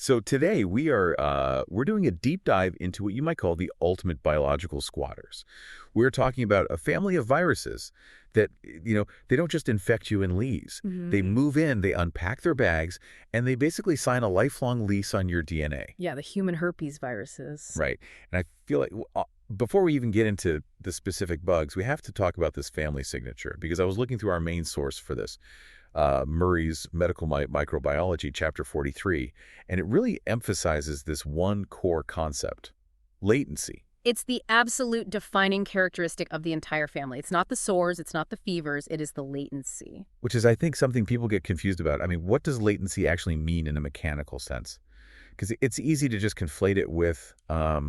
So today we're doing a deep dive into what you might call the ultimate biological squatters. We're talking about a family of viruses that, they don't just infect you and leave. They move in, they unpack their bags, and they basically sign a lifelong lease on your DNA. Yeah, the human herpes viruses. Right. And I feel like before we even get into the specific bugs, we have to talk about this family signature, because I was looking through our main source for this. Murray's Medical Microbiology, Chapter 43, and it really emphasizes this one core concept, latency. It's the absolute defining characteristic of the entire family. It's not the sores, it's not the fevers, it is the latency. Which is, I think, something people get confused about. I mean, what does latency actually mean in a mechanical sense? Because it's easy to just conflate it with a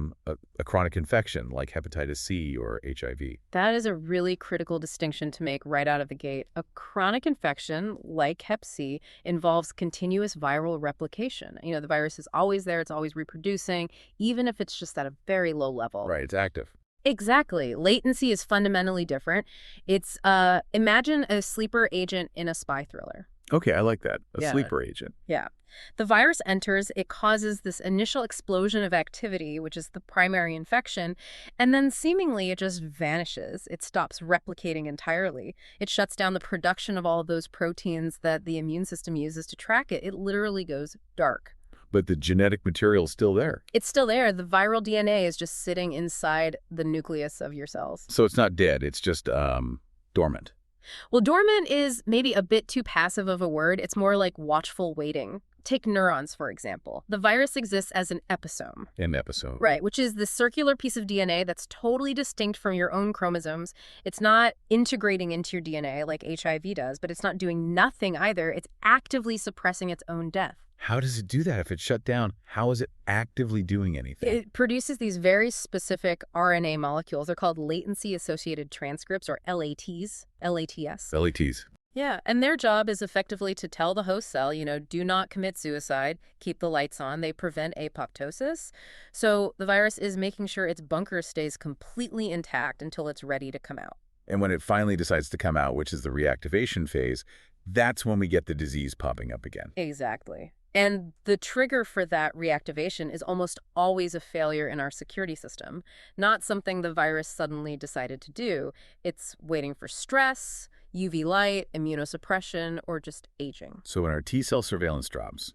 chronic infection like hepatitis C or HIV. That is a really critical distinction to make right out of the gate. A chronic infection, like Hep C, involves continuous viral replication. The virus is always there, it's always reproducing, even if it's just at a very low level. Right, it's active. Exactly. Latency is fundamentally different. It's, imagine a sleeper agent in a spy thriller. Okay, I like that. A sleeper agent. Yeah. The virus enters, it causes this initial explosion of activity, which is the primary infection, and then seemingly it just vanishes. It stops replicating entirely. It shuts down the production of all of those proteins that the immune system uses to track it. It literally goes dark. But the genetic material is still there. It's still there. The viral DNA is just sitting inside the nucleus of your cells. So it's not dead. It's just dormant. Well, dormant is maybe a bit too passive of a word. It's more like watchful waiting. Take neurons, for example. The virus exists as an episome. An episome. Right, which is the circular piece of DNA that's totally distinct from your own chromosomes. It's not integrating into your DNA like HIV does, but it's not doing nothing either. It's actively suppressing its own death. How does it do that? If it's shut down, how is it actively doing anything? It produces these very specific RNA molecules. They're called latency-associated transcripts, or LATs, LATS. LATs. Yeah, and their job is effectively to tell the host cell, do not commit suicide, keep the lights on. They prevent apoptosis. So the virus is making sure its bunker stays completely intact until it's ready to come out. And when it finally decides to come out, which is the reactivation phase, that's when we get the disease popping up again. Exactly. And the trigger for that reactivation is almost always a failure in our security system, not something the virus suddenly decided to do. It's waiting for stress, UV light, immunosuppression, or just aging. So when our T-cell surveillance drops,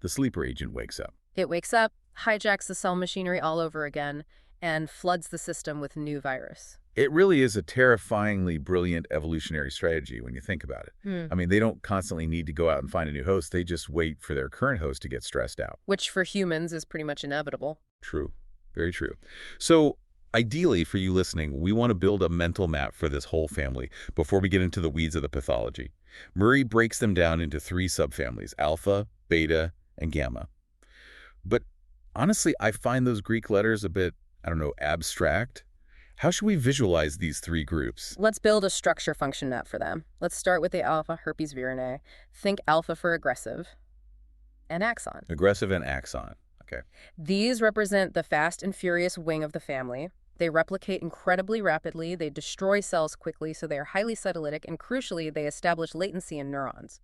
the sleeper agent wakes up. It wakes up, hijacks the cell machinery all over again, and floods the system with new virus. It really is a terrifyingly brilliant evolutionary strategy when you think about it. I mean, they don't constantly need to go out and find a new host. They just wait for their current host to get stressed out. Which for humans is pretty much inevitable. True. Very true. So ideally, for you listening, we want to build a mental map for this whole family before we get into the weeds of the pathology. Murray breaks them down into 3 subfamilies, alpha, beta, and gamma. But honestly, I find those Greek letters a bit, abstract. How should we visualize these 3 groups? Let's build a structure function map for them. Let's start with the alpha herpesvirinae. Think alpha for aggressive and axon. Aggressive and axon. Okay. These represent the fast and furious wing of the family. They replicate incredibly rapidly, they destroy cells quickly, so they are highly cytolytic, and crucially, they establish latency in neurons.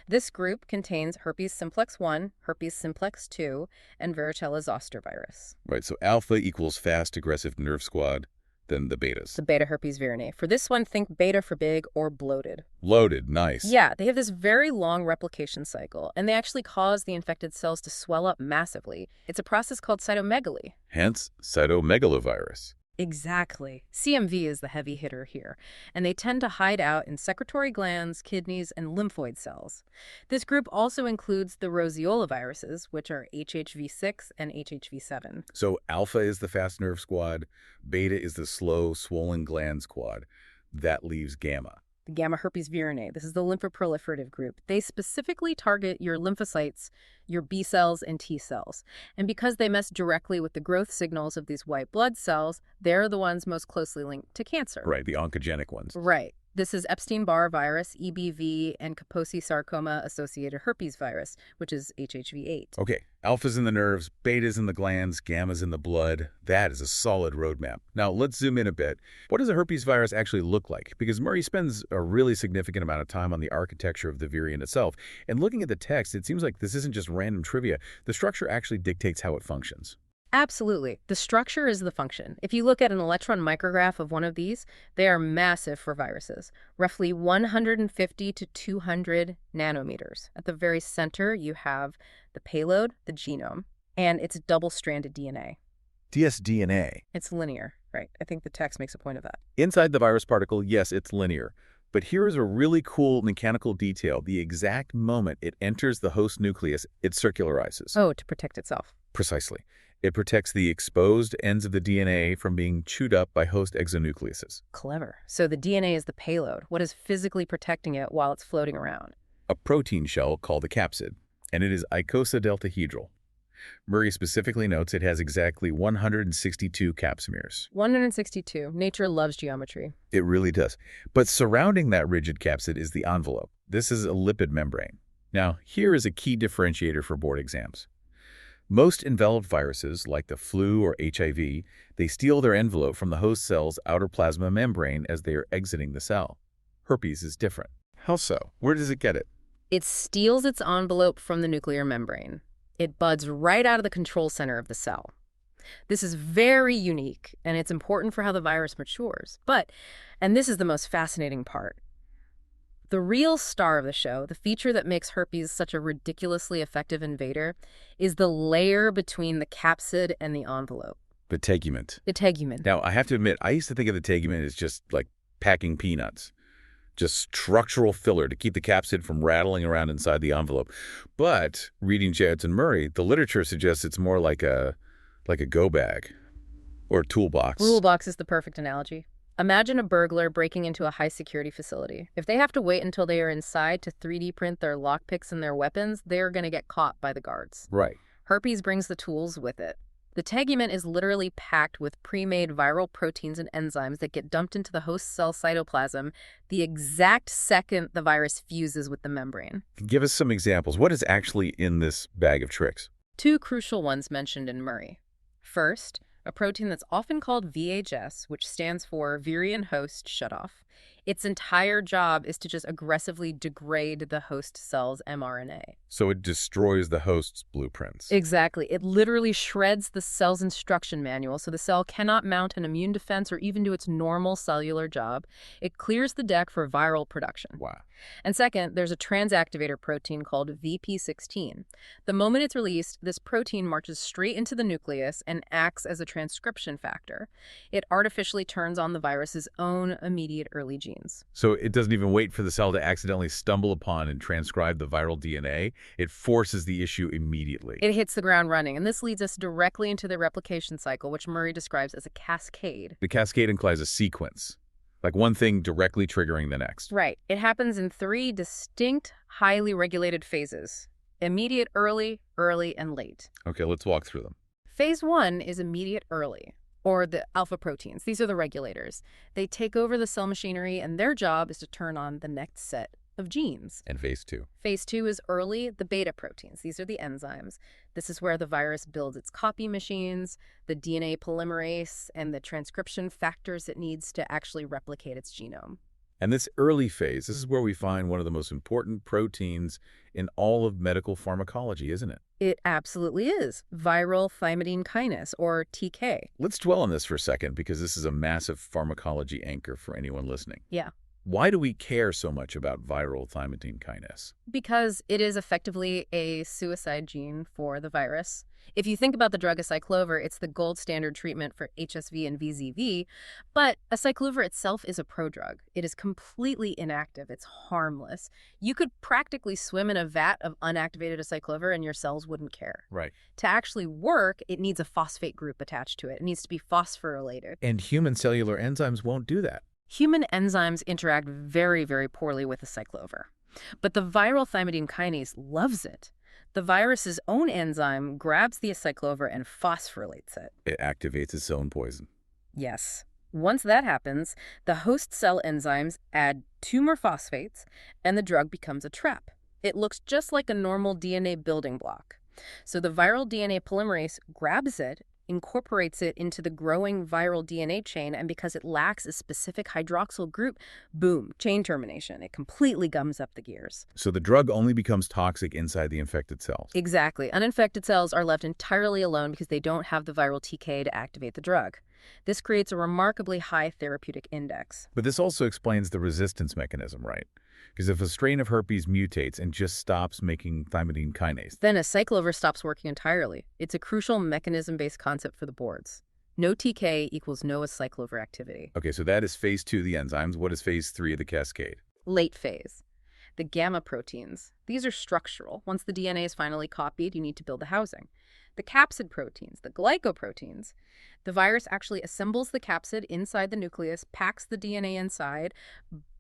This group contains herpes simplex 1, herpes simplex 2, and Varicella-zoster virus. Right, so alpha equals fast, aggressive nerve squad, then the betas. The beta herpesvirinae. For this one, think beta for big or bloated. Loaded, nice. Yeah, they have this very long replication cycle, and they actually cause the infected cells to swell up massively. It's a process called cytomegaly. Hence, Cytomegalovirus. Exactly. CMV is the heavy hitter here, and they tend to hide out in secretory glands, kidneys, and lymphoid cells. This group also includes the roseola viruses, which are HHV-6 and HHV-7. So alpha is the fast nerve squad, beta is the slow, swollen gland squad. That leaves gamma. The gamma herpesvirinae. This is the lymphoproliferative group. They specifically target your lymphocytes, your B cells, and T cells. And because they mess directly with the growth signals of these white blood cells, they're the ones most closely linked to cancer. Right, the oncogenic ones. Right. This is Epstein-Barr virus, EBV, and Kaposi sarcoma-associated herpes virus, which is HHV-8. Okay, alpha's in the nerves, beta's in the glands, gamma's in the blood. That is a solid roadmap. Now, let's zoom in a bit. What does a herpes virus actually look like? Because Murray spends a really significant amount of time on the architecture of the virion itself. And looking at the text, it seems like this isn't just random trivia. The structure actually dictates how it functions. Absolutely. The structure is the function. If you look at an electron micrograph of one of these, they are massive for viruses, roughly 150 to 200 nanometers. At the very center, you have the payload, the genome, and it's double-stranded DNA. dsDNA. It's linear, right? I think the text makes a point of that. Inside the virus particle, yes, it's linear. But here is a really cool mechanical detail. The exact moment it enters the host nucleus, it circularizes. Oh, to protect itself. Precisely. It protects the exposed ends of the DNA from being chewed up by host exonucleases. Clever. So the DNA is the payload. What is physically protecting it while it's floating around? A protein shell called a capsid, and it is icosahdeltahedral. Murray specifically notes it has exactly 162 capsomeres. 162. Nature loves geometry. It really does. But surrounding that rigid capsid is the envelope. This is a lipid membrane. Now, here is a key differentiator for board exams. Most enveloped viruses, like the flu or HIV, they steal their envelope from the host cell's outer plasma membrane as they are exiting the cell. Herpes is different. How so? Where does it get it? It steals its envelope from the nuclear membrane. It buds right out of the control center of the cell. This is very unique, and it's important for how the virus matures. But, and this is the most fascinating part, the real star of the show, the feature that makes herpes such a ridiculously effective invader, is the layer between the capsid and the envelope. The tegument. The tegument. Now, I have to admit, I used to think of the tegument as just like packing peanuts. Just structural filler to keep the capsid from rattling around inside the envelope. But reading Jacobs and Murray, the literature suggests it's more like a go bag or a toolbox. Toolbox is the perfect analogy. Imagine a burglar breaking into a high-security facility. If they have to wait until they are inside to 3D print their lockpicks and their weapons, they are going to get caught by the guards. Right. Herpes brings the tools with it. The tegument is literally packed with pre-made viral proteins and enzymes that get dumped into the host cell cytoplasm the exact second the virus fuses with the membrane. Give us some examples. What is actually in this bag of tricks? Two crucial ones mentioned in Murray. First, a protein that's often called VHS, which stands for virion host shutoff. Its entire job is to just aggressively degrade the host cell's mRNA. So it destroys the host's blueprints. Exactly. It literally shreds the cell's instruction manual so the cell cannot mount an immune defense or even do its normal cellular job. It clears the deck for viral production. Wow. And second, there's a transactivator protein called VP16. The moment it's released, this protein marches straight into the nucleus and acts as a transcription factor. It artificially turns on the virus's own immediate early genes. So it doesn't even wait for the cell to accidentally stumble upon and transcribe the viral DNA. It forces the issue immediately. It hits the ground running, and this leads us directly into the replication cycle, which Murray describes as a cascade. The cascade implies a sequence, like one thing directly triggering the next. Right. It happens in three distinct, highly regulated phases: immediate, early, and late. Okay, let's walk through them. Phase 1 is immediate early, or the alpha proteins. These are the regulators. They take over the cell machinery, and their job is to turn on the next set of genes. And phase 2. Phase 2 is early, the beta proteins. These are the enzymes. This is where the virus builds its copy machines, the DNA polymerase, and the transcription factors it needs to actually replicate its genome. And this early phase, this is where we find one of the most important proteins in all of medical pharmacology, isn't it? It absolutely is. Viral thymidine kinase, or TK. Let's dwell on this for a second, because this is a massive pharmacology anchor for anyone listening. Yeah. Why do we care so much about viral thymidine kinase? Because it is effectively a suicide gene for the virus. If you think about the drug acyclovir, it's the gold standard treatment for HSV and VZV, but acyclovir itself is a prodrug. It is completely inactive. It's harmless. You could practically swim in a vat of unactivated acyclovir and your cells wouldn't care. Right. To actually work, it needs a phosphate group attached to it. It needs to be phosphorylated. And human cellular enzymes won't do that. Human enzymes interact very, very poorly with acyclovir. But the viral thymidine kinase loves it. The virus's own enzyme grabs the acyclovir and phosphorylates it. It activates its own poison. Yes. Once that happens, the host cell enzymes add two more phosphates, and the drug becomes a trap. It looks just like a normal DNA building block. So the viral DNA polymerase grabs it, incorporates it into the growing viral DNA chain, and because it lacks a specific hydroxyl group, boom, chain termination. It completely gums up the gears. So the drug only becomes toxic inside the infected cells. Exactly. Uninfected cells are left entirely alone because they don't have the viral TK to activate the drug. This creates a remarkably high therapeutic index. But this also explains the resistance mechanism, right? Because if a strain of herpes mutates and just stops making thymidine kinase, Then a cyclover stops working entirely. It's a crucial mechanism-based concept for the boards. No TK equals no cyclover activity. okay, so that is phase 2 of the enzymes. What is phase 3 of the cascade? Late phase. The gamma proteins. These are structural. Once the DNA is finally copied, you need to build the housing. The capsid proteins, the glycoproteins. The virus actually assembles the capsid inside the nucleus, packs the DNA inside,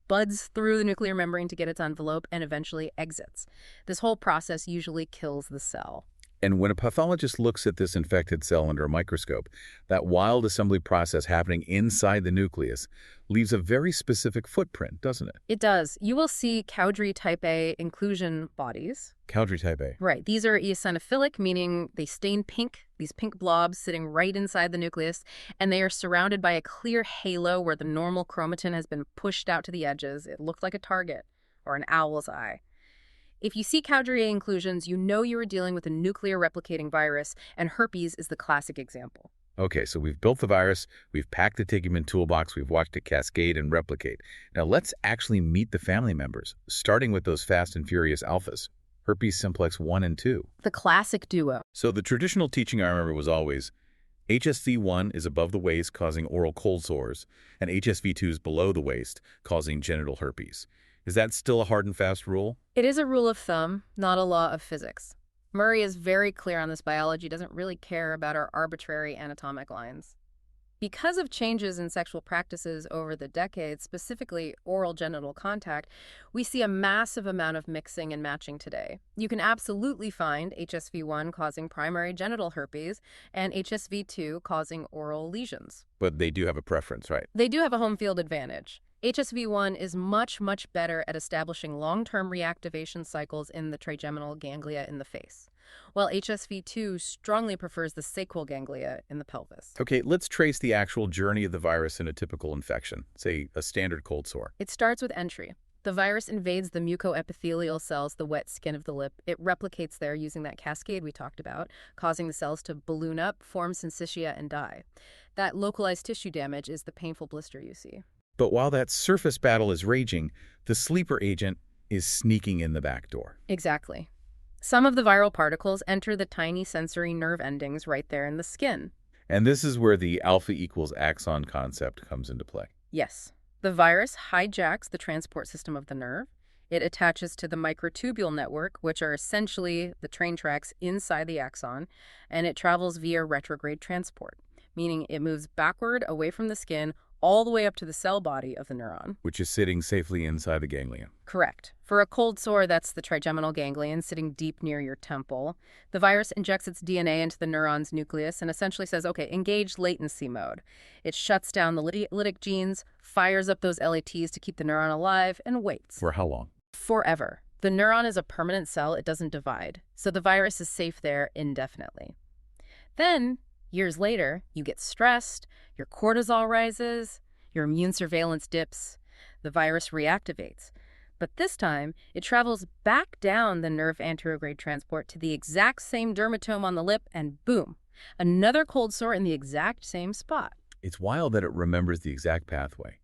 buds through the nuclear membrane to get its envelope, and eventually exits. This whole process usually kills the cell. And when a pathologist looks at this infected cell under a microscope, that wild assembly process happening inside the nucleus leaves a very specific footprint, doesn't it? It does. You will see Cowdrey type A inclusion bodies. Cowdrey type A. Right. These are eosinophilic, meaning they stain pink, these pink blobs sitting right inside the nucleus, and they are surrounded by a clear halo where the normal chromatin has been pushed out to the edges. It looked like a target or an owl's eye. If you see Cowdrey A inclusions, you know you are dealing with a nuclear replicating virus, and herpes is the classic example. Okay, so we've built the virus, we've packed the Tiggerman toolbox, we've watched it cascade and replicate. Now let's actually meet the family members, starting with those fast and furious alphas, herpes simplex 1 and 2. The classic duo. So the traditional teaching I remember was always HSV-1 is above the waist, causing oral cold sores, and HSV-2 is below the waist, causing genital herpes. Is that still a hard and fast rule? It is a rule of thumb, not a law of physics. Murray is very clear on this. Biology doesn't really care about our arbitrary anatomic lines. Because of changes in sexual practices over the decades, specifically oral genital contact, we see a massive amount of mixing and matching today. You can absolutely find HSV-1 causing primary genital herpes and HSV-2 causing oral lesions. But they do have a preference, right? They do have a home field advantage. HSV-1 is much, much better at establishing long-term reactivation cycles in the trigeminal ganglia in the face, while HSV-2 strongly prefers the sacral ganglia in the pelvis. Okay, let's trace the actual journey of the virus in a typical infection, say a standard cold sore. It starts with entry. The virus invades the mucoepithelial cells, the wet skin of the lip. It replicates there using that cascade we talked about, causing the cells to balloon up, form syncytia, and die. That localized tissue damage is the painful blister you see. But while that surface battle is raging, the sleeper agent is sneaking in the back door. Exactly. Some of the viral particles enter the tiny sensory nerve endings right there in the skin. And this is where the alpha equals axon concept comes into play. Yes. The virus hijacks the transport system of the nerve. It attaches to the microtubule network, which are essentially the train tracks inside the axon, and it travels via retrograde transport, meaning it moves backward away from the skin all the way up to the cell body of the neuron. Which is sitting safely inside the ganglion. Correct. For a cold sore, that's the trigeminal ganglion sitting deep near your temple. The virus injects its DNA into the neuron's nucleus and essentially says, okay, engage latency mode. It shuts down the lytic genes, fires up those LATs to keep the neuron alive, and waits. For how long? Forever. The neuron is a permanent cell. It doesn't divide. So the virus is safe there indefinitely. Then, years later, you get stressed, your cortisol rises, your immune surveillance dips, the virus reactivates. But this time, it travels back down the nerve anterograde transport to the exact same dermatome on the lip, and boom, another cold sore in the exact same spot. It's wild that it remembers the exact pathway.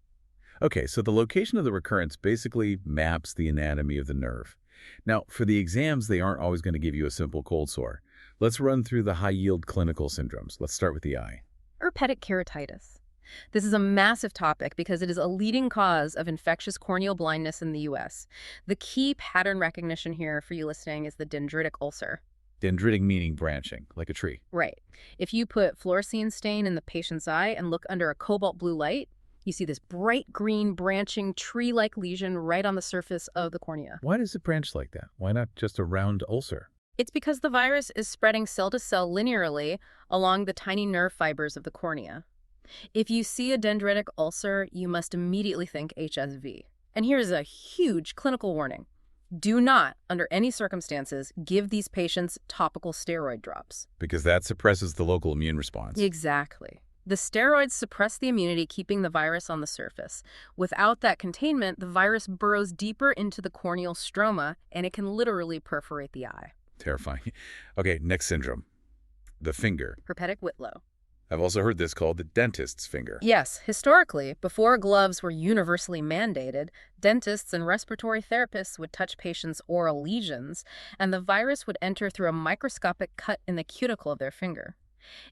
Okay, so the location of the recurrence basically maps the anatomy of the nerve. Now, for the exams, they aren't always going to give you a simple cold sore. Let's run through the high-yield clinical syndromes. Let's start with the eye. Herpetic keratitis. This is a massive topic because it is a leading cause of infectious corneal blindness in the U.S. The key pattern recognition here for you listening is the dendritic ulcer. Dendritic meaning branching, like a tree. Right. If you put fluorescein stain in the patient's eye and look under a cobalt blue light, you see this bright green branching tree-like lesion right on the surface of the cornea. Why does it branch like that? Why not just a round ulcer? It's because the virus is spreading cell to cell linearly along the tiny nerve fibers of the cornea. If you see a dendritic ulcer, you must immediately think HSV. And here's a huge clinical warning. Do not, under any circumstances, give these patients topical steroid drops. Because that suppresses the local immune response. Exactly. The steroids suppress the immunity, keeping the virus on the surface. Without that containment, the virus burrows deeper into the corneal stroma, and it can literally perforate the eye. Terrifying. Okay, next syndrome. The finger. Herpetic Whitlow. I've also heard this called the dentist's finger. Yes, historically, before gloves were universally mandated, dentists and respiratory therapists would touch patients' oral lesions, and the virus would enter through a microscopic cut in the cuticle of their finger.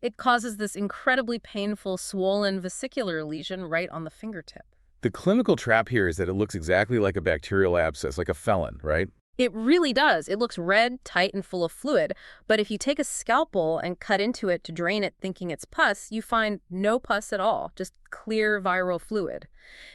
It causes this incredibly painful, swollen vesicular lesion right on the fingertip. The clinical trap here is that it looks exactly like a bacterial abscess, like a felon, right? It really does. It looks red, tight, and full of fluid. But if you take a scalpel and cut into it to drain it thinking it's pus, you find no pus at all, just clear viral fluid.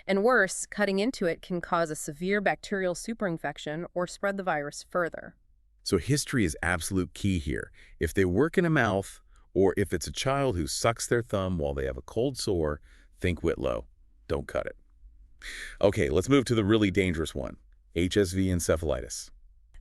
And worse, cutting into it can cause a severe bacterial superinfection or spread the virus further. So history is absolute key here. If they work in a mouth, or if it's a child who sucks their thumb while they have a cold sore, think Whitlow. Don't cut it. Okay, let's move to the really dangerous one. HSV encephalitis.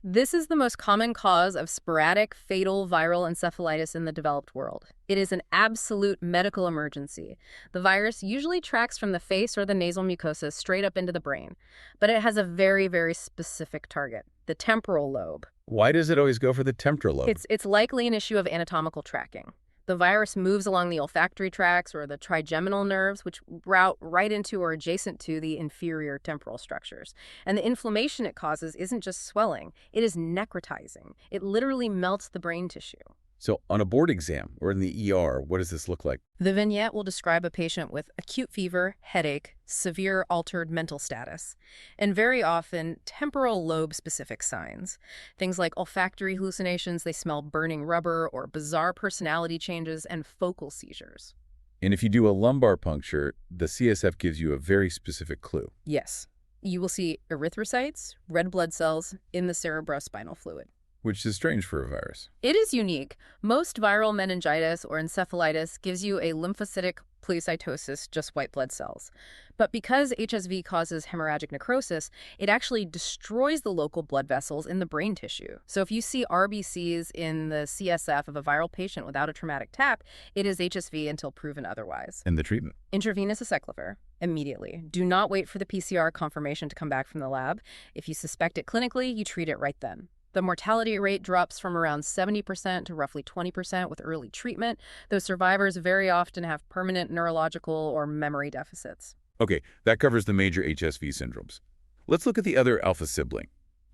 This is the most common cause of sporadic, fatal viral encephalitis in the developed world. It is an absolute medical emergency. The virus usually tracks from the face or the nasal mucosa straight up into the brain, but it has a very, very specific target, the temporal lobe. Why does it always go for the temporal lobe? It's likely an issue of anatomical tracking. The virus moves along the olfactory tracts or the trigeminal nerves, which route right into or adjacent to the inferior temporal structures. And the inflammation it causes isn't just swelling, it is necrotizing. It literally melts the brain tissue. So on a board exam or in the ER, what does this look like? The vignette will describe a patient with acute fever, headache, severe altered mental status, and very often temporal lobe-specific signs. Things like olfactory hallucinations, they smell burning rubber, or bizarre personality changes, and focal seizures. And if you do a lumbar puncture, the CSF gives you a very specific clue. Yes. You will see erythrocytes, red blood cells, in the cerebrospinal fluid. Which is strange for a virus. It is unique. Most viral meningitis or encephalitis gives you a lymphocytic pleocytosis, just white blood cells. But because HSV causes hemorrhagic necrosis, it actually destroys the local blood vessels in the brain tissue. So if you see RBCs in the CSF of a viral patient without a traumatic tap, it is HSV until proven otherwise. And the treatment? Intravenous acyclovir. Immediately. Do not wait for the PCR confirmation to come back from the lab. If you suspect it clinically, you treat it right then. The mortality rate drops from around 70% to roughly 20% with early treatment, though survivors very often have permanent neurological or memory deficits. Okay, that covers the major HSV syndromes. Let's look at the other alpha sibling,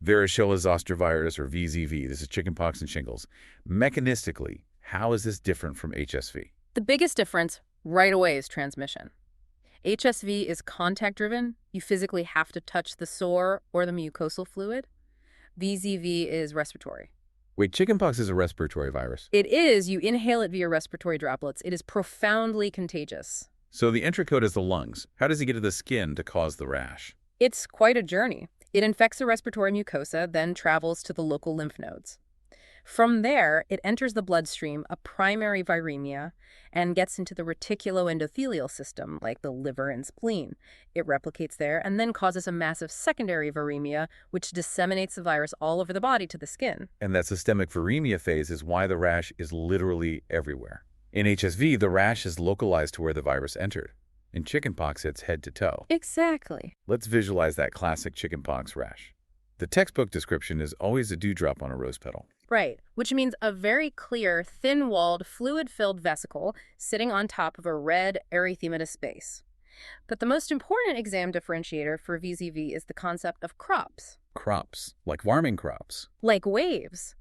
Varicella-zoster virus, or VZV. This is chickenpox and shingles. Mechanistically, how is this different from HSV? The biggest difference right away is transmission. HSV is contact-driven. You physically have to touch the sore or the mucosal fluid. VZV is respiratory. Wait, chickenpox is a respiratory virus? It is. You inhale it via respiratory droplets. It is profoundly contagious. So the entry code is the lungs. How does it get to the skin to cause the rash? It's quite a journey. It infects the respiratory mucosa, then travels to the local lymph nodes. From there, it enters the bloodstream, a primary viremia, and gets into the reticuloendothelial system, like the liver and spleen. It replicates there and then causes a massive secondary viremia, which disseminates the virus all over the body to the skin. And that systemic viremia phase is why the rash is literally everywhere. In HSV, the rash is localized to where the virus entered. In chickenpox, it's head to toe. Exactly. Let's visualize that classic chickenpox rash. The textbook description is always a dewdrop on a rose petal. Right, which means a very clear, thin-walled, fluid-filled vesicle sitting on top of a red erythematous base. But the most important exam differentiator for VZV is the concept of crops. Crops, like farming crops. Like waves.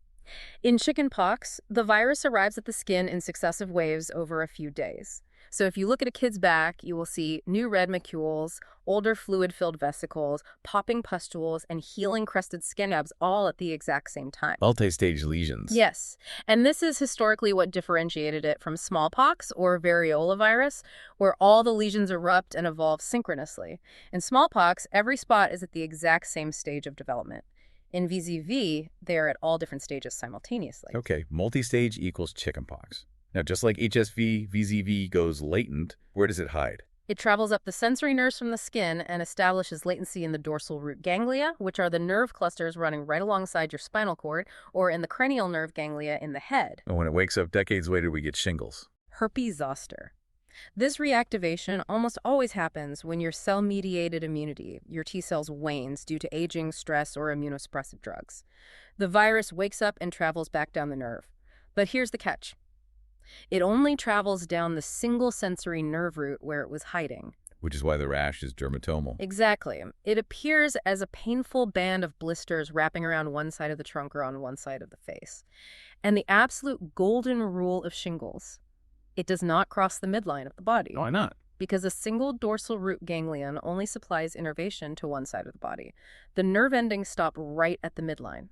In chickenpox, the virus arrives at the skin in successive waves over a few days. So if you look at a kid's back, you will see new red macules, older fluid-filled vesicles, popping pustules, and healing crested skin abs all at the exact same time. Multi-stage lesions. Yes, and this is historically what differentiated it from smallpox or variola virus, where all the lesions erupt and evolve synchronously. In smallpox, every spot is at the exact same stage of development. In VZV, they are at all different stages simultaneously. Okay, multi-stage equals chickenpox. Now, just like HSV, VZV goes latent, where does it hide? It travels up the sensory nerves from the skin and establishes latency in the dorsal root ganglia, which are the nerve clusters running right alongside your spinal cord, or in the cranial nerve ganglia in the head. And when it wakes up decades later, we get shingles. Herpes-zoster. This reactivation almost always happens when your cell-mediated immunity, your T cells, wanes due to aging, stress, or immunosuppressive drugs. The virus wakes up and travels back down the nerve. But here's the catch. It only travels down the single sensory nerve root where it was hiding. Which is why the rash is dermatomal. Exactly. It appears as a painful band of blisters wrapping around one side of the trunk or on one side of the face. And the absolute golden rule of shingles: it does not cross the midline of the body. Why not? Because a single dorsal root ganglion only supplies innervation to one side of the body. The nerve endings stop right at the midline.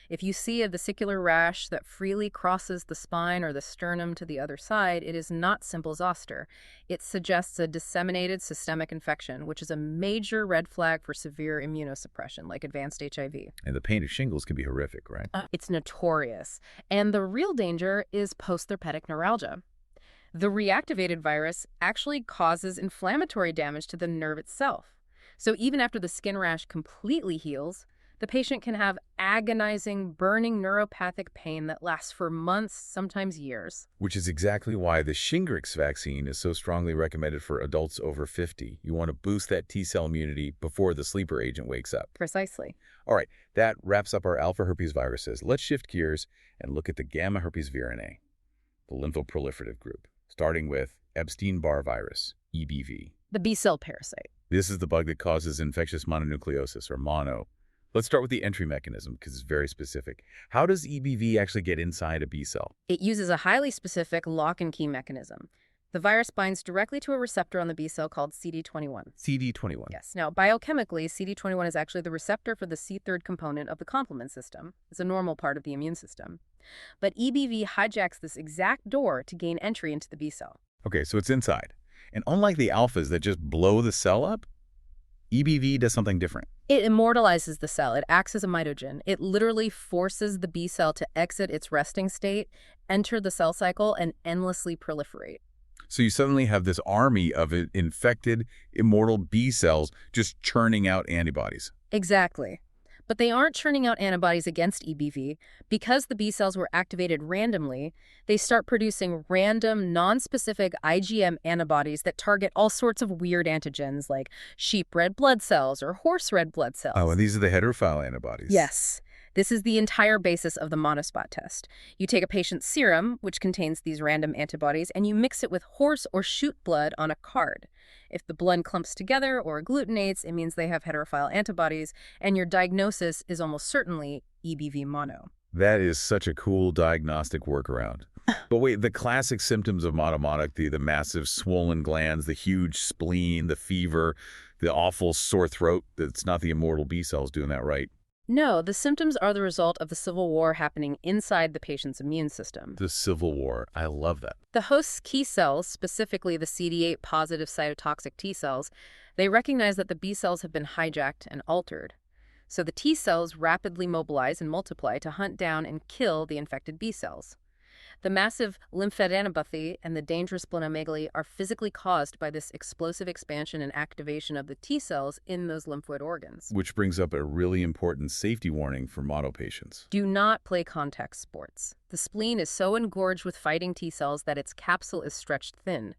If you see a vesicular rash that freely crosses the spine or the sternum to the other side, it is not simple zoster. It suggests a disseminated systemic infection, which is a major red flag for severe immunosuppression, like advanced HIV. And the pain of shingles can be horrific, right? It's notorious. And the real danger is postherpetic neuralgia. The reactivated virus actually causes inflammatory damage to the nerve itself. So even after the skin rash completely heals, the patient can have agonizing, burning neuropathic pain that lasts for months, sometimes years. Which is exactly why the Shingrix vaccine is so strongly recommended for adults over 50. You want to boost that T-cell immunity before the sleeper agent wakes up. Precisely. All right, that wraps up our alpha herpes viruses. Let's shift gears and look at the gamma herpes virinae, the lymphoproliferative group, starting with Epstein Barr virus, EBV. The B-cell parasite. This is the bug that causes infectious mononucleosis, or mono. Let's start with the entry mechanism because it's very specific. How does EBV actually get inside a B cell? It uses a highly specific lock and key mechanism. The virus binds directly to a receptor on the B cell called CD21. CD21. Yes. Now, biochemically, CD21 is actually the receptor for the C3 component of the complement system. It's a normal part of the immune system. But EBV hijacks this exact door to gain entry into the B cell. Okay, so it's inside. And unlike the alphas that just blow the cell up, EBV does something different. It immortalizes the cell. It acts as a mitogen. It literally forces the B cell to exit its resting state, enter the cell cycle, and endlessly proliferate. So you suddenly have this army of infected, immortal B cells just churning out antibodies. Exactly. But they aren't churning out antibodies against EBV. Because the B cells were activated randomly, they start producing random, non-specific IgM antibodies that target all sorts of weird antigens like sheep red blood cells or horse red blood cells. Oh, and these are the heterophile antibodies. Yes. This is the entire basis of the monospot test. You take a patient's serum, which contains these random antibodies, and you mix it with horse or shoot blood on a card. If the blood clumps together or agglutinates, it means they have heterophile antibodies, and your diagnosis is almost certainly EBV mono. That is such a cool diagnostic workaround. But wait, the classic symptoms of monomonoc, the massive swollen glands, the huge spleen, the fever, the awful sore throat, it's not the immortal B cells doing that, right? No, the symptoms are the result of the civil war happening inside the patient's immune system. The Civil War. I love that. The host's key cells, specifically the CD8 positive cytotoxic T cells, they recognize that the B cells have been hijacked and altered. So the T cells rapidly mobilize and multiply to hunt down and kill the infected B cells. The massive lymphadenopathy and the dangerous splenomegaly are physically caused by this explosive expansion and activation of the T cells in those lymphoid organs. Which brings up a really important safety warning for mono patients. Do not play contact sports. The spleen is so engorged with fighting T cells that its capsule is stretched thin.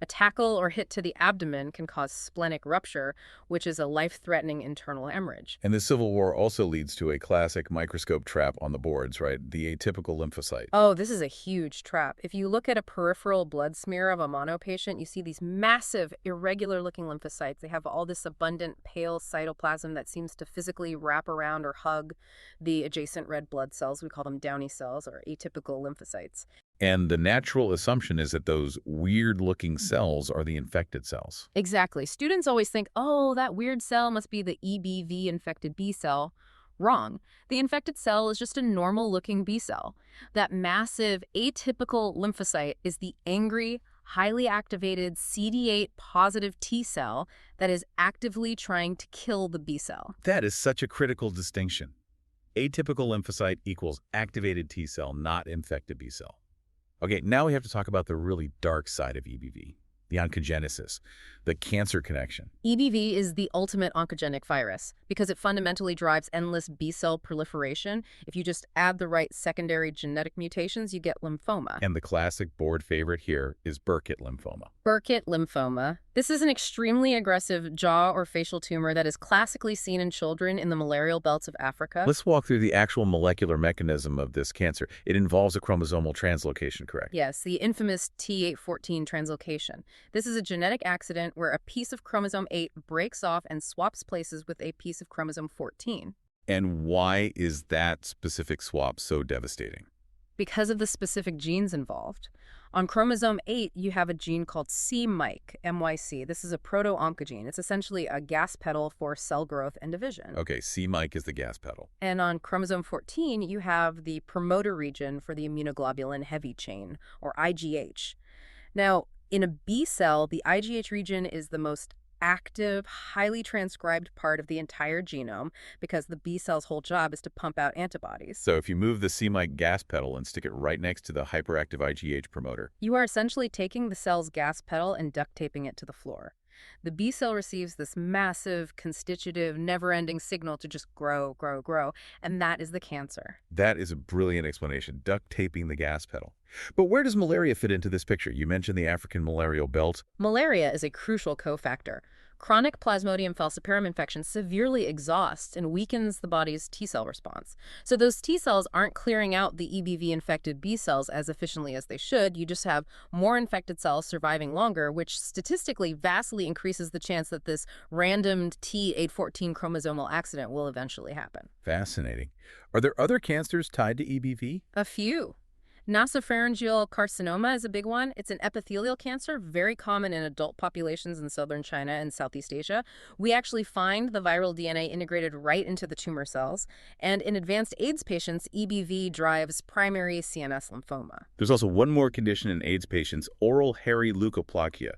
A tackle or hit to the abdomen can cause splenic rupture, which is a life-threatening internal hemorrhage. And the Civil War also leads to a classic microscope trap on the boards, right? The atypical lymphocyte. Oh, this is a huge trap. If you look at a peripheral blood smear of a mono patient, you see these massive, irregular-looking lymphocytes. They have all this abundant, pale cytoplasm that seems to physically wrap around or hug the adjacent red blood cells. We call them Downy cells or atypical lymphocytes. And the natural assumption is that those weird-looking cells are the infected cells. Exactly. Students always think, oh, that weird cell must be the EBV-infected B cell. Wrong. The infected cell is just a normal-looking B cell. That massive, atypical lymphocyte is the angry, highly activated CD8 positive T cell that is actively trying to kill the B cell. That is such a critical distinction. Atypical lymphocyte equals activated T cell, not infected B cell. Okay, now we have to talk about the really dark side of EBV, the oncogenesis, the cancer connection. EBV is the ultimate oncogenic virus because it fundamentally drives endless B-cell proliferation. If you just add the right secondary genetic mutations, you get lymphoma. And the classic board favorite here is Burkitt lymphoma. Burkitt lymphoma. This is an extremely aggressive jaw or facial tumor that is classically seen in children in the malarial belts of Africa. Let's walk through the actual molecular mechanism of this cancer. It involves a chromosomal translocation, correct? Yes, the infamous T814 translocation. This is a genetic accident where a piece of chromosome 8 breaks off and swaps places with a piece of chromosome 14. And why is that specific swap so devastating? Because of the specific genes involved. On chromosome 8, you have a gene called c-MYC, MYC. This is a proto-oncogene. It's essentially a gas pedal for cell growth and division. Okay, c-MYC is the gas pedal. And on chromosome 14, you have the promoter region for the immunoglobulin heavy chain, or IgH. Now, in a B cell, the IgH region is the most active, highly transcribed part of the entire genome because the B cell's whole job is to pump out antibodies. So if you move the c-MYC gas pedal and stick it right next to the hyperactive IgH promoter, you are essentially taking the cell's gas pedal and duct taping it to the floor. The B cell receives this massive, constitutive, never-ending signal to just grow, grow, grow, and that is the cancer. that is a brilliant explanation, duct taping the gas pedal. But where does malaria fit into this picture? You mentioned the African malarial belt. Malaria is a crucial cofactor. Chronic Plasmodium falciparum infection severely exhausts and weakens the body's T-cell response. So those T-cells aren't clearing out the EBV-infected B cells as efficiently as they should. You just have more infected cells surviving longer, which statistically vastly increases the chance that this random T814 chromosomal accident will eventually happen. Fascinating. Are there other cancers tied to EBV? A few. Nasopharyngeal carcinoma is a big one. It's an epithelial cancer, very common in adult populations in southern China and Southeast Asia. We actually find the viral DNA integrated right into the tumor cells. And in advanced AIDS patients, EBV drives primary CNS lymphoma. There's also one more condition in AIDS patients, oral hairy leukoplakia.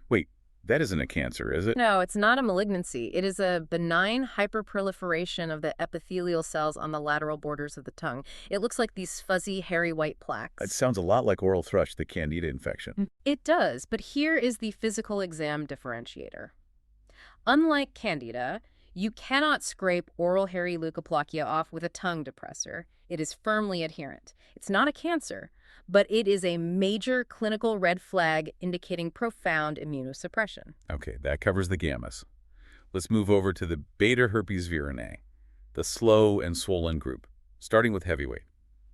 Wait, that isn't a cancer, is it? No, it's not a malignancy. It is a benign hyperproliferation of the epithelial cells on the lateral borders of the tongue. It looks like these fuzzy, hairy white plaques. It sounds a lot like oral thrush, the candida infection. It does, but here is the physical exam differentiator. Unlike candida, you cannot scrape oral hairy leukoplakia off with a tongue depressor. It is firmly adherent. It's not a cancer, but it is a major clinical red flag indicating profound immunosuppression. Okay, that covers the gammas. Let's move over to the beta herpesvirinae, the slow and swollen group, starting with heavyweight.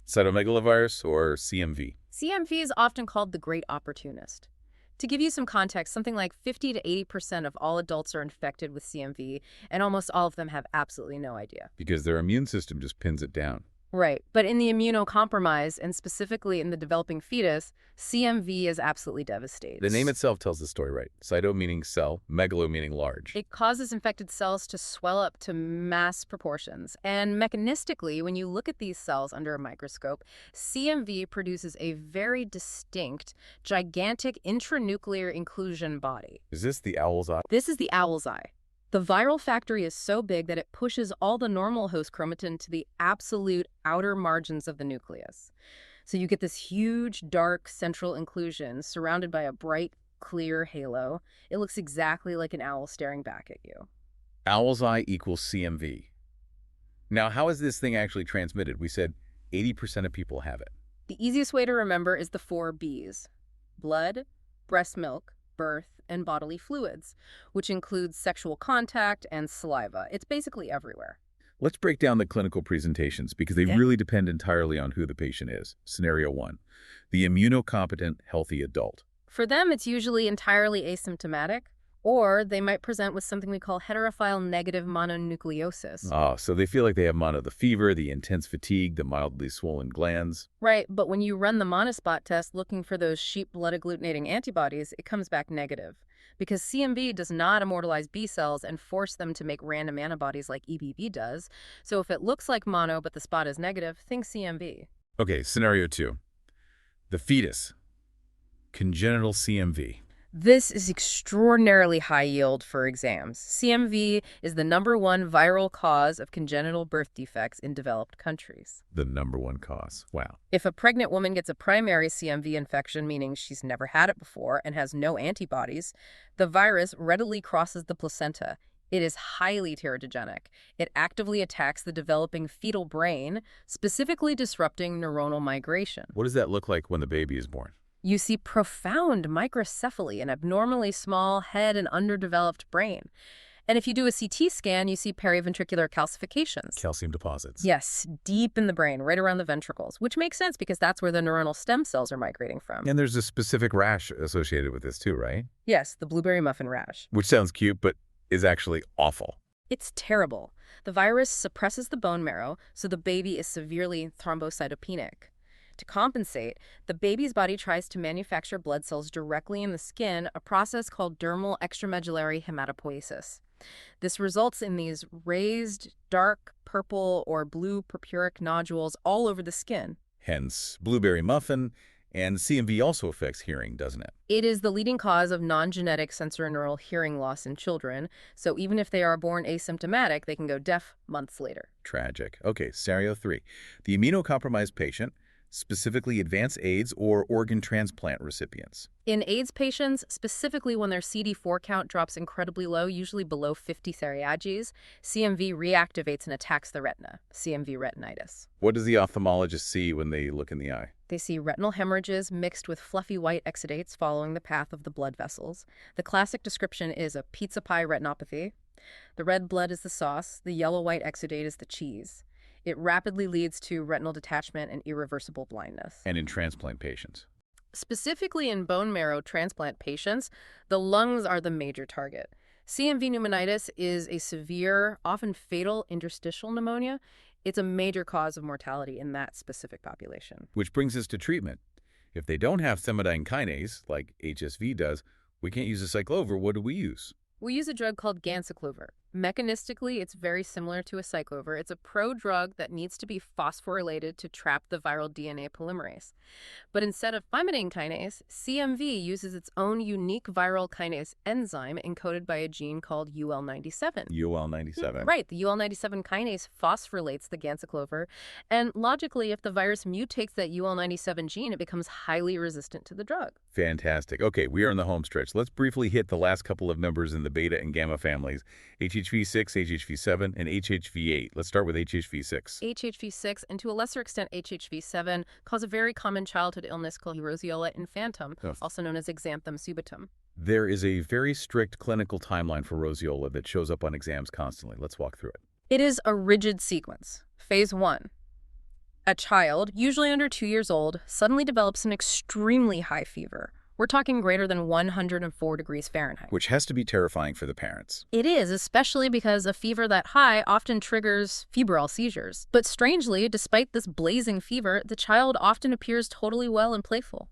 Cytomegalovirus or CMV. CMV is often called the great opportunist. To give you some context, something like 50 to 80% of all adults are infected with CMV, and almost all of them have absolutely no idea. Because their immune system just pins it down. Right. But in the immunocompromised, and specifically in the developing fetus, CMV is absolutely devastating. The name itself tells the story right. Cyto meaning cell, megalo meaning large. It causes infected cells to swell up to mass proportions. And mechanistically, when you look at these cells under a microscope, CMV produces a very distinct, gigantic intranuclear inclusion body. Is this the owl's eye? This is the owl's eye. The viral factory is so big that it pushes all the normal host chromatin to the absolute outer margins of the nucleus. So you get this huge, dark central inclusion surrounded by a bright, clear halo. It looks exactly like an owl staring back at you. Owl's eye equals CMV. Now, how is this thing actually transmitted? We said 80% of people have it. The easiest way to remember is the 4 Bs: blood, breast milk, birth, and bodily fluids, which includes sexual contact and saliva. It's basically everywhere. Let's break down the clinical presentations because they really depend entirely on who the patient is. Scenario 1, the immunocompetent healthy adult. For them, it's usually entirely asymptomatic, or they might present with something we call heterophile negative mononucleosis. So they feel like they have mono, the fever, the intense fatigue, the mildly swollen glands. Right, but when you run the monospot test looking for those sheep blood agglutinating antibodies, it comes back negative. Because CMV does not immortalize B cells and force them to make random antibodies like EBV does. So if it looks like mono but the spot is negative, think CMV. Okay, scenario 2, the fetus, congenital CMV. This is extraordinarily high yield for exams. CMV is the #1 viral cause of congenital birth defects in developed countries. The #1 cause. Wow. If a pregnant woman gets a primary CMV infection, meaning she's never had it before and has no antibodies, the virus readily crosses the placenta. It is highly teratogenic. It actively attacks the developing fetal brain, specifically disrupting neuronal migration. What does that look like when the baby is born? You see profound microcephaly, an abnormally small head and underdeveloped brain. And if you do a CT scan, you see periventricular calcifications. Calcium deposits. Yes, deep in the brain, right around the ventricles, which makes sense because that's where the neuronal stem cells are migrating from. And there's a specific rash associated with this too, right? Yes, the blueberry muffin rash. Which sounds cute, but is actually awful. It's terrible. The virus suppresses the bone marrow, so the baby is severely thrombocytopenic. To compensate, the baby's body tries to manufacture blood cells directly in the skin, a process called dermal extramedullary hematopoiesis. This results in these raised, dark purple or blue purpuric nodules all over the skin. Hence, blueberry muffin, and CMV also affects hearing, doesn't it? It is the leading cause of non-genetic sensorineural hearing loss in children, so even if they are born asymptomatic, they can go deaf months later. Tragic. Okay, scenario 3. The immunocompromised patient, specifically advanced AIDS or organ transplant recipients. In AIDS patients, specifically when their CD4 count drops incredibly low, usually below 50 theriages, CMV reactivates and attacks the retina, CMV retinitis. What does the ophthalmologist see when they look in the eye? They see retinal hemorrhages mixed with fluffy white exudates following the path of the blood vessels. The classic description is a pizza pie retinopathy. The red blood is the sauce, the yellow-white exudate is the cheese. It rapidly leads to retinal detachment and irreversible blindness. And in transplant patients? Specifically in bone marrow transplant patients, the lungs are the major target. CMV pneumonitis is a severe, often fatal interstitial pneumonia. It's a major cause of mortality in that specific population. Which brings us to treatment. If they don't have thymidine kinase, like HSV does, we can't use a cyclover. What do we use? We use a drug called ganciclovir. Mechanistically, it's very similar to a cyclover. It's a prodrug that needs to be phosphorylated to trap the viral DNA polymerase. But instead of thymidine kinase, CMV uses its own unique viral kinase enzyme encoded by a gene called UL97. UL97. Right, the UL97 kinase phosphorylates the ganciclovir, and logically, if the virus mutates that UL97 gene, it becomes highly resistant to the drug. Fantastic. Okay, we are in the home stretch. Let's briefly hit the last couple of members in the beta and gamma families, HHV-6, HHV-7, and HHV-8. Let's start with HHV-6. HHV-6, and to a lesser extent HHV-7, cause a very common childhood illness called roseola infantum, also known as exanthum subitum. There is a very strict clinical timeline for roseola that shows up on exams constantly. Let's walk through it. It is a rigid sequence. Phase 1. A child, usually under 2 years old, suddenly develops an extremely high fever. We're talking greater than 104 degrees Fahrenheit. Which has to be terrifying for the parents. It is, especially because a fever that high often triggers febrile seizures. But strangely, despite this blazing fever, the child often appears totally well and playful.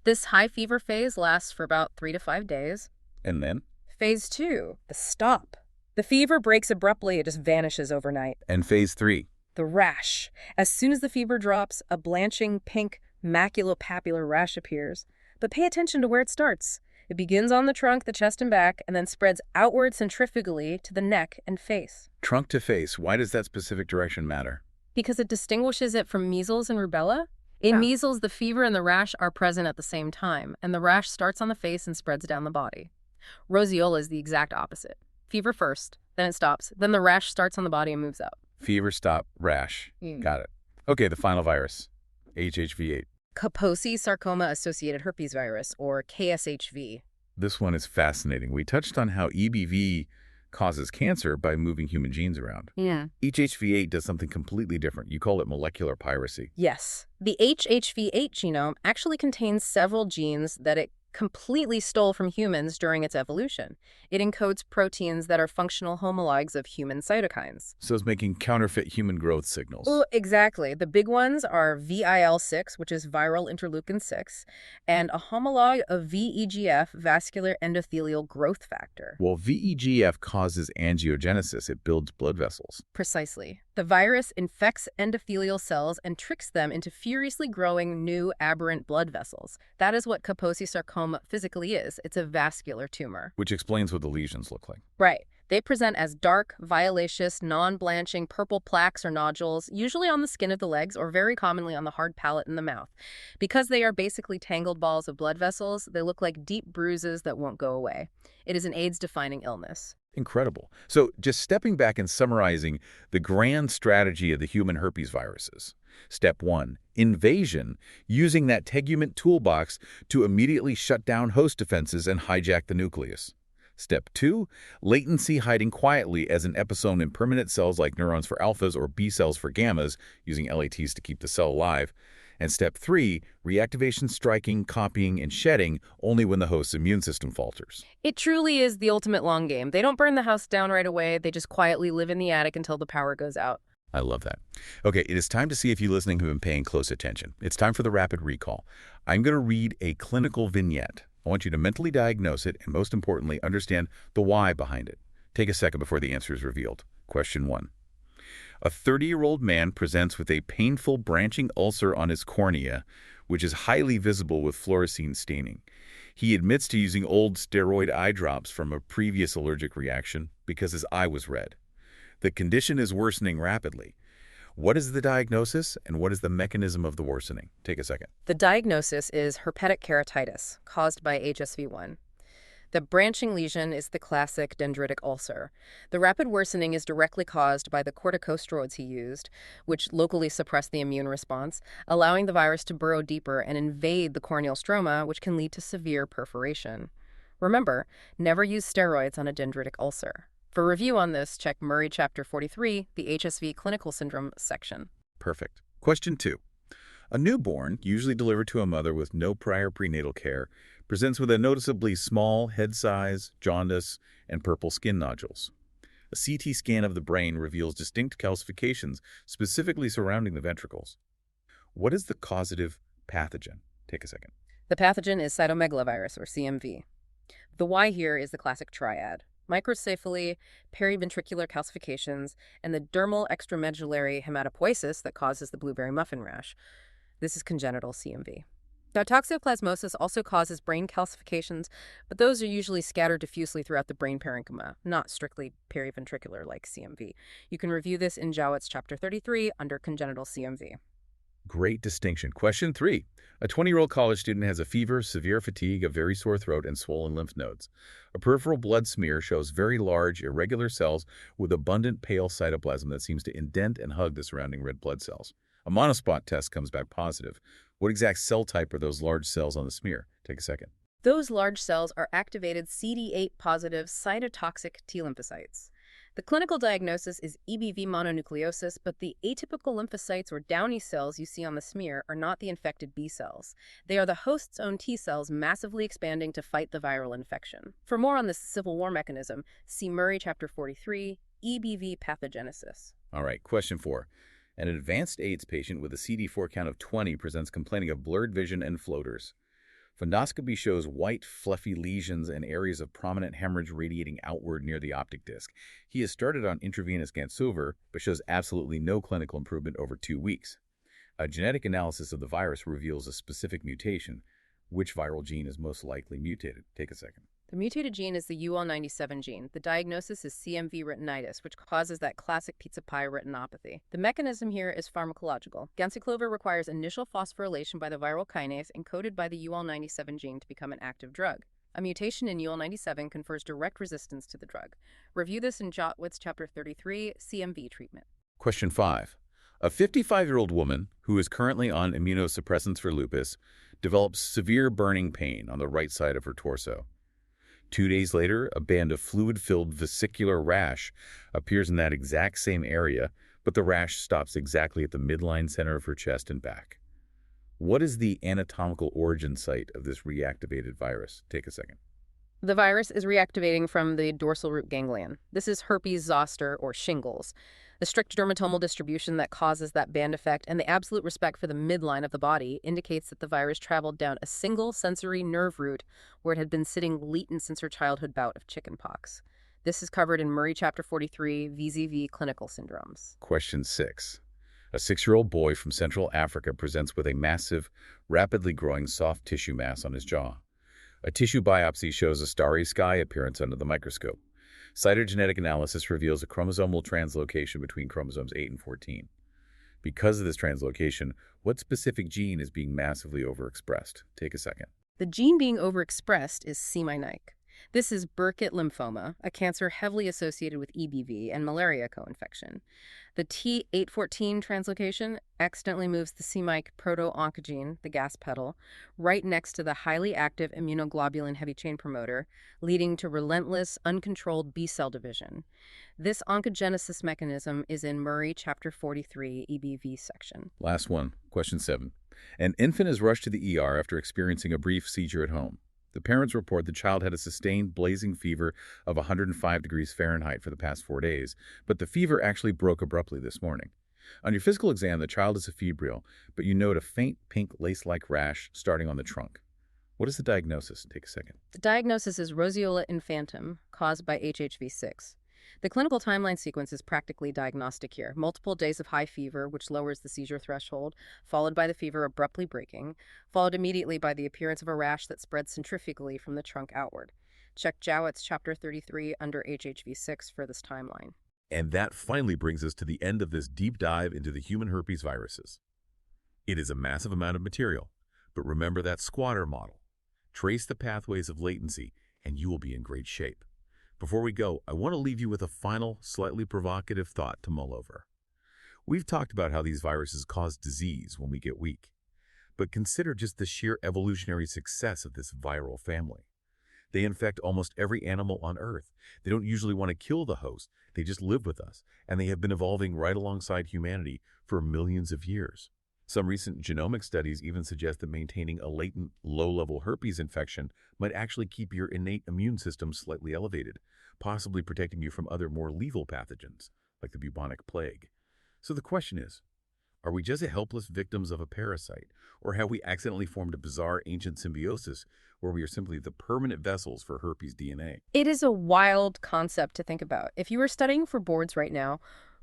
This high fever phase lasts for about 3 to 5 days. And then? Phase 2, the stop. The fever breaks abruptly, it just vanishes overnight. And phase 3? The rash. As soon as the fever drops, a blanching pink maculopapular rash appears. But pay attention to where it starts. It begins on the trunk, the chest and back, and then spreads outward centrifugally to the neck and face. Trunk to face. Why does that specific direction matter? Because it distinguishes it from measles and rubella. In measles, the fever and the rash are present at the same time, and the rash starts on the face and spreads down the body. Roseola is the exact opposite. Fever first, then it stops, then the rash starts on the body and moves out. Fever, stop, rash. Got it. Okay, the final virus, HHV-8. Kaposi sarcoma-associated herpesvirus, or KSHV. This one is fascinating. We touched on how EBV causes cancer by moving human genes around. Yeah. HHV-8 does something completely different. You call it molecular piracy. Yes. The HHV-8 genome actually contains several genes that it completely stole from humans during its evolution. It encodes proteins that are functional homologs of human cytokines. So it's making counterfeit human growth signals. Oh, exactly. The big ones are VIL-6, which is viral interleukin 6, and a homolog of VEGF, vascular endothelial growth factor. Well, VEGF causes angiogenesis. It builds blood vessels. Precisely. The virus infects endothelial cells and tricks them into furiously growing new aberrant blood vessels. That is what Kaposi sarcoma physically is. It's a vascular tumor. Which explains what the lesions look like. Right. They present as dark, violaceous, non-blanching purple plaques or nodules, usually on the skin of the legs or very commonly on the hard palate in the mouth. Because they are basically tangled balls of blood vessels, they look like deep bruises that won't go away. It is an AIDS-defining illness. Incredible. So just stepping back and summarizing the grand strategy of the human herpes viruses. Step 1, invasion, using that tegument toolbox to immediately shut down host defenses and hijack the nucleus. Step 2, latency, hiding quietly as an episome in permanent cells like neurons for alphas or B cells for gammas, using LATs to keep the cell alive. And step 3, reactivation, striking, copying, and shedding only when the host's immune system falters. It truly is the ultimate long game. They don't burn the house down right away. They just quietly live in the attic until the power goes out. I love that. Okay, it is time to see if you listening have been paying close attention. It's time for the rapid recall. I'm going to read a clinical vignette. I want you to mentally diagnose it and, most importantly, understand the why behind it. Take a second before the answer is revealed. Question 1. A 30-year-old man presents with a painful branching ulcer on his cornea, which is highly visible with fluorescein staining. He admits to using old steroid eye drops from a previous allergic reaction because his eye was red. The condition is worsening rapidly. What is the diagnosis and what is the mechanism of the worsening? Take a second. The diagnosis is herpetic keratitis, caused by HSV-1. The branching lesion is the classic dendritic ulcer. The rapid worsening is directly caused by the corticosteroids he used, which locally suppress the immune response, allowing the virus to burrow deeper and invade the corneal stroma, which can lead to severe perforation. Remember, never use steroids on a dendritic ulcer. For review on this, check Murray Chapter 43, the HSV clinical syndrome section. Perfect. Question 2. A newborn, usually delivered to a mother with no prior prenatal care, presents with a noticeably small head size, jaundice, and purple skin nodules. A CT scan of the brain reveals distinct calcifications specifically surrounding the ventricles. What is the causative pathogen? Take a second. The pathogen is Cytomegalovirus, or CMV. The why here is the classic triad: microcephaly, periventricular calcifications, and the dermal extramedullary hematopoiesis that causes the blueberry muffin rash. This is congenital CMV. Now, toxoplasmosis also causes brain calcifications, but those are usually scattered diffusely throughout the brain parenchyma, not strictly periventricular like CMV. You can review this in Jowett's Chapter 33 under congenital CMV. Great distinction. Question 3. A 20-year-old college student has a fever, severe fatigue, a very sore throat, and swollen lymph nodes. A peripheral blood smear shows very large, irregular cells with abundant pale cytoplasm that seems to indent and hug the surrounding red blood cells. A monospot test comes back positive. What exact cell type are those large cells on the smear? Take a second. Those large cells are activated CD8-positive cytotoxic T lymphocytes. The clinical diagnosis is EBV mononucleosis, but the atypical lymphocytes or downy cells you see on the smear are not the infected B cells. They are the host's own T cells massively expanding to fight the viral infection. For more on this Civil War mechanism, see Murray Chapter 43, EBV pathogenesis. All right, question 4. An advanced AIDS patient with a CD4 count of 20 presents complaining of blurred vision and floaters. Fundoscopy shows white, fluffy lesions and areas of prominent hemorrhage radiating outward near the optic disc. He has started on intravenous Gansuvar, but shows absolutely no clinical improvement over 2 weeks. A genetic analysis of the virus reveals a specific mutation. Which viral gene is most likely mutated? Take a second. The mutated gene is the UL97 gene. The diagnosis is CMV retinitis, which causes that classic pizza pie retinopathy. The mechanism here is pharmacological. Ganciclovir requires initial phosphorylation by the viral kinase encoded by the UL97 gene to become an active drug. A mutation in UL97 confers direct resistance to the drug. Review this in Jowett's Chapter 33, CMV treatment. Question 5. A 55-year-old woman who is currently on immunosuppressants for lupus develops severe burning pain on the right side of her torso. 2 days later, a band of fluid-filled vesicular rash appears in that exact same area, but the rash stops exactly at the midline center of her chest and back. What is the anatomical origin site of this reactivated virus? Take a second. The virus is reactivating from the dorsal root ganglion. This is Herpes-zoster, or shingles. The strict dermatomal distribution that causes that band effect and the absolute respect for the midline of the body indicates that the virus traveled down a single sensory nerve root where it had been sitting latent since her childhood bout of chickenpox. This is covered in Murray Chapter 43, VZV Clinical Syndromes. Question 6. A 6-year-old boy from Central Africa presents with a massive, rapidly growing soft tissue mass on his jaw. A tissue biopsy shows a starry sky appearance under the microscope. Cytogenetic analysis reveals a chromosomal translocation between chromosomes 8 and 14. Because of this translocation, what specific gene is being massively overexpressed? Take a second. The gene being overexpressed is C-MYC. This is Burkitt lymphoma, a cancer heavily associated with EBV and malaria co-infection. The T814 translocation accidentally moves the C-MYC proto-oncogene, the gas pedal, right next to the highly active immunoglobulin heavy chain promoter, leading to relentless, uncontrolled B-cell division. This oncogenesis mechanism is in Murray Chapter 43 EBV section. Last one, question 7. An infant is rushed to the ER after experiencing a brief seizure at home. The parents report the child had a sustained blazing fever of 105 degrees Fahrenheit for the past 4 days, but the fever actually broke abruptly this morning. On your physical exam, the child is febrile, but you note a faint pink lace-like rash starting on the trunk. What is the diagnosis? Take a second. The diagnosis is roseola infantum, caused by HHV-6. The clinical timeline sequence is practically diagnostic here. Multiple days of high fever, which lowers the seizure threshold, followed by the fever abruptly breaking, followed immediately by the appearance of a rash that spreads centrifugally from the trunk outward. Check Jowett's Chapter 33 under HHV-6 for this timeline. And that finally brings us to the end of this deep dive into the human herpes viruses. It is a massive amount of material, but remember that squatter model. Trace the pathways of latency, and you will be in great shape. Before we go, I want to leave you with a final, slightly provocative thought to mull over. We've talked about how these viruses cause disease when we get weak. But consider just the sheer evolutionary success of this viral family. They infect almost every animal on Earth. They don't usually want to kill the host. They just live with us, and they have been evolving right alongside humanity for millions of years. Some recent genomic studies even suggest that maintaining a latent, low-level herpes infection might actually keep your innate immune system slightly elevated, possibly protecting you from other more lethal pathogens, like the bubonic plague. So the question is, are we just helpless victims of a parasite, or have we accidentally formed a bizarre ancient symbiosis where we are simply the permanent vessels for herpes DNA? It is a wild concept to think about. If you are studying for boards right now,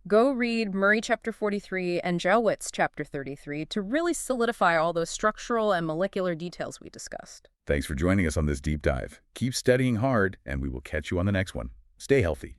go read Murray Chapter 43 and Jowett's Chapter 33 to really solidify all those structural and molecular details we discussed. Thanks for joining us on this deep dive. Keep studying hard, and we will catch you on the next one. Stay healthy.